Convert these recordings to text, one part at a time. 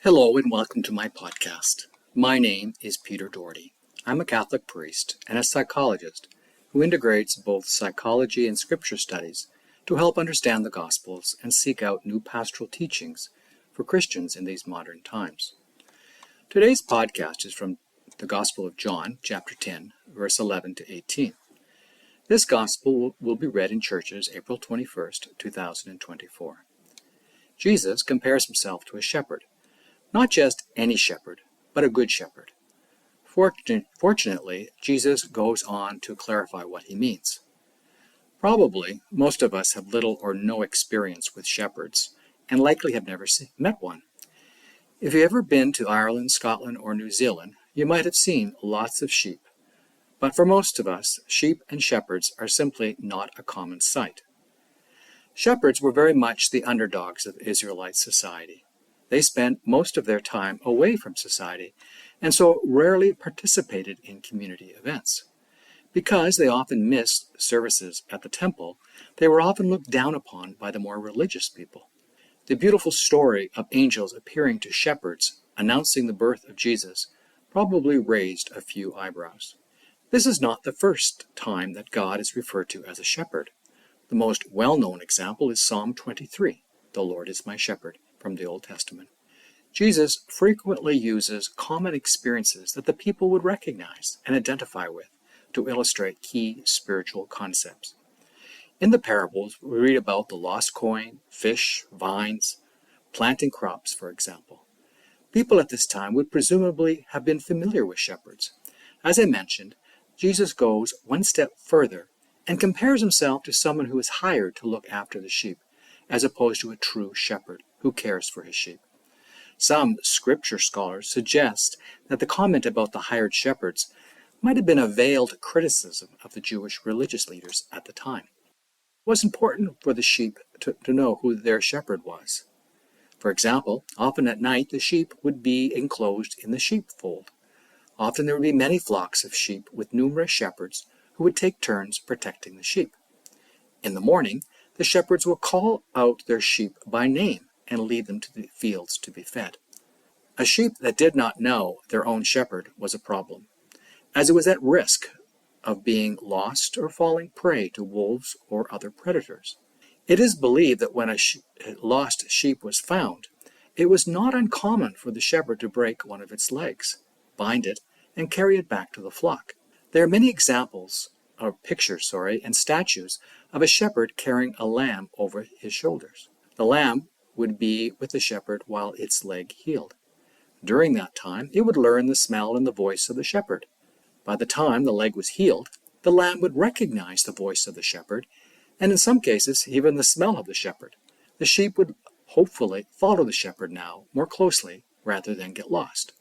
Hello and welcome to my podcast. My name is Peter Doherty. I'm a Catholic priest and a psychologist who integrates both psychology and scripture studies to help understand the Gospels and seek out new pastoral teachings for Christians in these modern times. Today's podcast is from the Gospel of John, chapter 10, verse 11 to 18. This Gospel will be read in churches April 21st, 2024. Jesus compares himself to a shepherd. Not just any shepherd, but a good shepherd. Fortunately, Jesus goes on to clarify what he means. Probably, most of us have little or no experience with shepherds, and likely have never met one. If you've ever been to Ireland, Scotland, or New Zealand, you might have seen lots of sheep. But for most of us, sheep and shepherds are simply not a common sight. Shepherds were very much the underdogs of Israelite society. They spent most of their time away from society, and so rarely participated in community events. Because they often missed services at the temple, they were often looked down upon by the more religious people. The beautiful story of angels appearing to shepherds, announcing the birth of Jesus, probably raised a few eyebrows. This is not the first time that God is referred to as a shepherd. The most well-known example is Psalm 23, "The Lord is my shepherd," from the Old Testament. Jesus frequently uses common experiences that the people would recognize and identify with to illustrate key spiritual concepts. In the parables, we read about the lost coin, fish, vines, planting crops, for example. People at this time would presumably have been familiar with shepherds. As I mentioned, Jesus goes one step further and compares himself to someone who is hired to look after the sheep, as opposed to a true shepherd who cares for his sheep. Some scripture scholars suggest that the comment about the hired shepherds might have been a veiled criticism of the Jewish religious leaders at the time. It was important for the sheep to know who their shepherd was. For example, often at night the sheep would be enclosed in the sheepfold. Often there would be many flocks of sheep with numerous shepherds who would take turns protecting the sheep. In the morning, the shepherds would call out their sheep by name and lead them to the fields to be fed. A sheep that did not know their own shepherd was a problem, as it was at risk of being lost or falling prey to wolves or other predators. It is believed that when a lost sheep was found, it was not uncommon for the shepherd to break one of its legs, bind it, and carry it back to the flock. There are many examples, or pictures, and statues of a shepherd carrying a lamb over his shoulders. The lamb would be with the shepherd while its leg healed. During that time, it would learn the smell and the voice of the shepherd. By the time the leg was healed, the lamb would recognize the voice of the shepherd, and in some cases, even the smell of the shepherd. The sheep would hopefully follow the shepherd now more closely rather than get lost.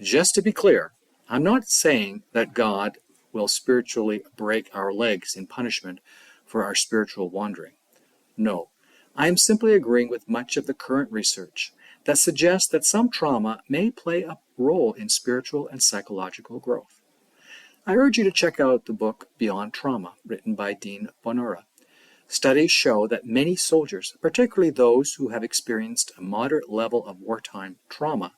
Just to be clear, I'm not saying that God will spiritually break our legs in punishment for our spiritual wandering. No. I am simply agreeing with much of the current research that suggests that some trauma may play a role in spiritual and psychological growth. I urge you to check out the book Beyond Trauma, written by Dean Bonora. Studies show that many soldiers, particularly those who have experienced a moderate level of wartime trauma,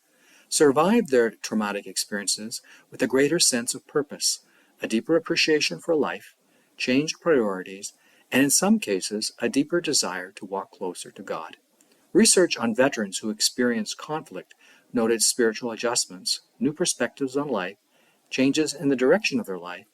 survive their traumatic experiences with a greater sense of purpose, a deeper appreciation for life, changed priorities, and in some cases, a deeper desire to walk closer to God. Research on veterans who experienced conflict noted spiritual adjustments, new perspectives on life, changes in the direction of their life,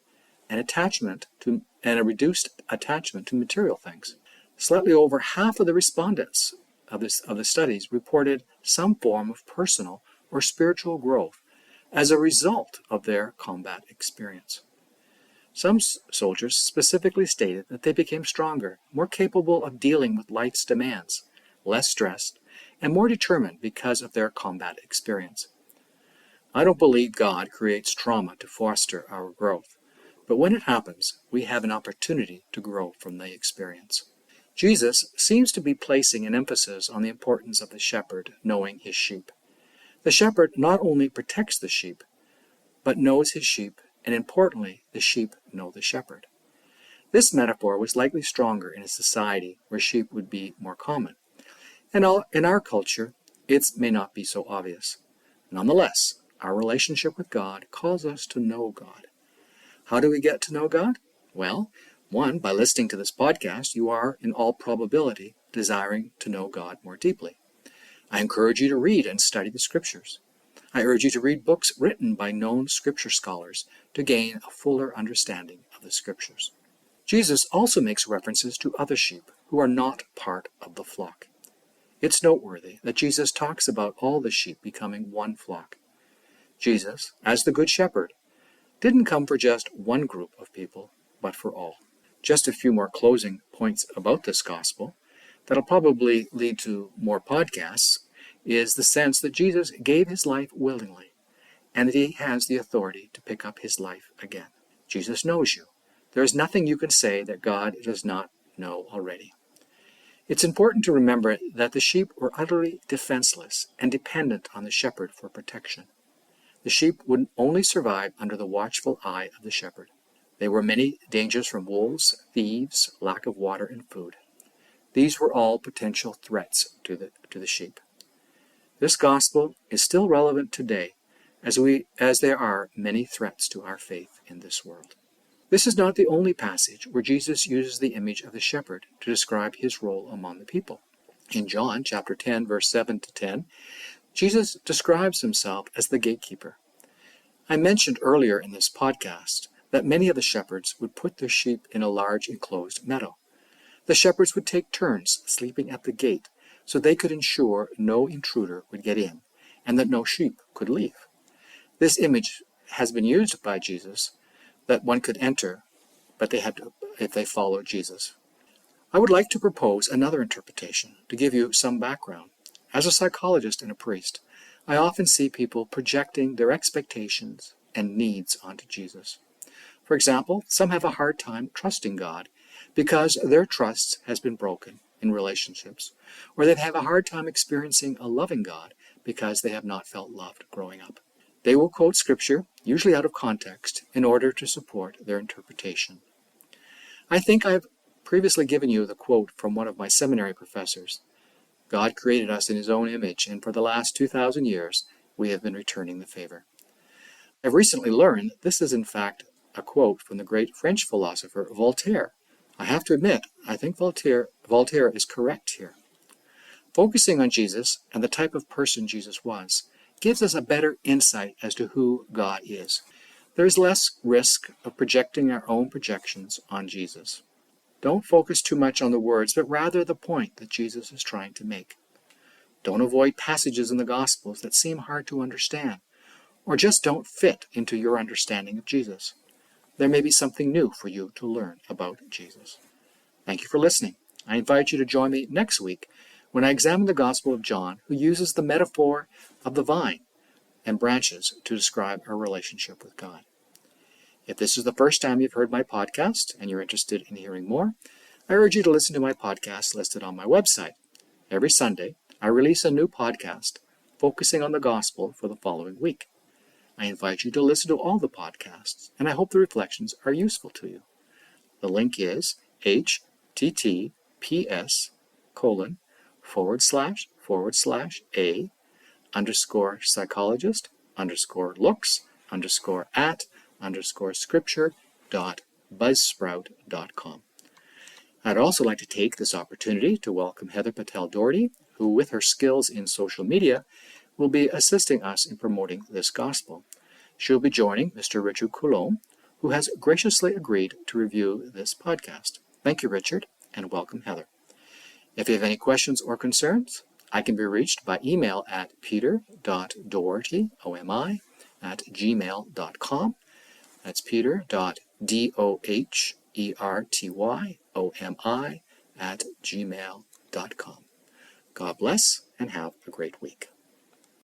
and a reduced attachment to material things. Slightly over half of the respondents of the studies reported some form of personal or spiritual growth as a result of their combat experience. Some soldiers specifically stated that they became stronger, more capable of dealing with life's demands, less stressed, and more determined because of their combat experience. I don't believe God creates trauma to foster our growth, but when it happens, we have an opportunity to grow from the experience. Jesus seems to be placing an emphasis on the importance of the shepherd knowing his sheep. The shepherd not only protects the sheep, but knows his sheep, and importantly, the sheep know the shepherd. This metaphor was likely stronger in a society where sheep would be more common. And in our culture, it may not be so obvious. Nonetheless, our relationship with God calls us to know God. How do we get to know God? Well, one, by listening to this podcast, you are, in all probability, desiring to know God more deeply. I encourage you to read and study the Scriptures. I urge you to read books written by known Scripture scholars to gain a fuller understanding of the Scriptures. Jesus also makes references to other sheep who are not part of the flock. It's noteworthy that Jesus talks about all the sheep becoming one flock. Jesus, as the Good Shepherd, didn't come for just one group of people, but for all. Just a few more closing points about this gospel that'll probably lead to more podcasts is the sense that Jesus gave his life willingly and that he has the authority to pick up his life again. Jesus knows you. There is nothing you can say that God does not know already. It's important to remember that the sheep were utterly defenseless and dependent on the shepherd for protection. The sheep would only survive under the watchful eye of the shepherd. There were many dangers from wolves, thieves, lack of water and food. These were all potential threats to the sheep. This gospel is still relevant today, as there are many threats to our faith in this world. This is not the only passage where Jesus uses the image of the shepherd to describe his role among the people. In John chapter 10, verse 7 to 10, Jesus describes himself as the gatekeeper. I mentioned earlier in this podcast that many of the shepherds would put their sheep in a large enclosed meadow. The shepherds would take turns sleeping at the gate so they could ensure no intruder would get in and that no sheep could leave. This image has been used by Jesus that one could enter, but they had to, if they followed Jesus. I would like to propose another interpretation to give you some background. As a psychologist and a priest, I often see people projecting their expectations and needs onto Jesus. For example, some have a hard time trusting God because their trust has been broken in relationships, or they have a hard time experiencing a loving God because they have not felt loved growing up. They will quote Scripture, usually out of context, in order to support their interpretation. I think I've previously given you the quote from one of my seminary professors. God created us in his own image, and for the last 2,000 years, we have been returning the favor. I've recently learned this is in fact a quote from the great French philosopher Voltaire. I have to admit, I think Voltaire is correct here. Focusing on Jesus and the type of person Jesus was gives us a better insight as to who God is. There is less risk of projecting our own projections on Jesus. Don't focus too much on the words, but rather the point that Jesus is trying to make. Don't avoid passages in the Gospels that seem hard to understand, or just don't fit into your understanding of Jesus. There may be something new for you to learn about Jesus. Thank you for listening. I invite you to join me next week when I examine the Gospel of John, who uses the metaphor of the vine and branches to describe our relationship with God. If this is the first time you've heard my podcast and you're interested in hearing more, I urge you to listen to my podcast listed on my website. Every Sunday, I release a new podcast focusing on the gospel for the following week. I invite you to listen to all the podcasts, and I hope the reflections are useful to you. The link is https://a_psychologist_looks_at_scripture.buzzsprout.com. I'd also like to take this opportunity to welcome Heather Patel Doherty, who, with her skills in social media, will be assisting us in promoting this gospel. She'll be joining Mr. Richard Coulombe, who has graciously agreed to review this podcast. Thank you, Richard, and welcome, Heather. If you have any questions or concerns, I can be reached by email at peter.doherty@gmail.com. That's peter.dohertyomi@gmail.com. God bless and have a great week.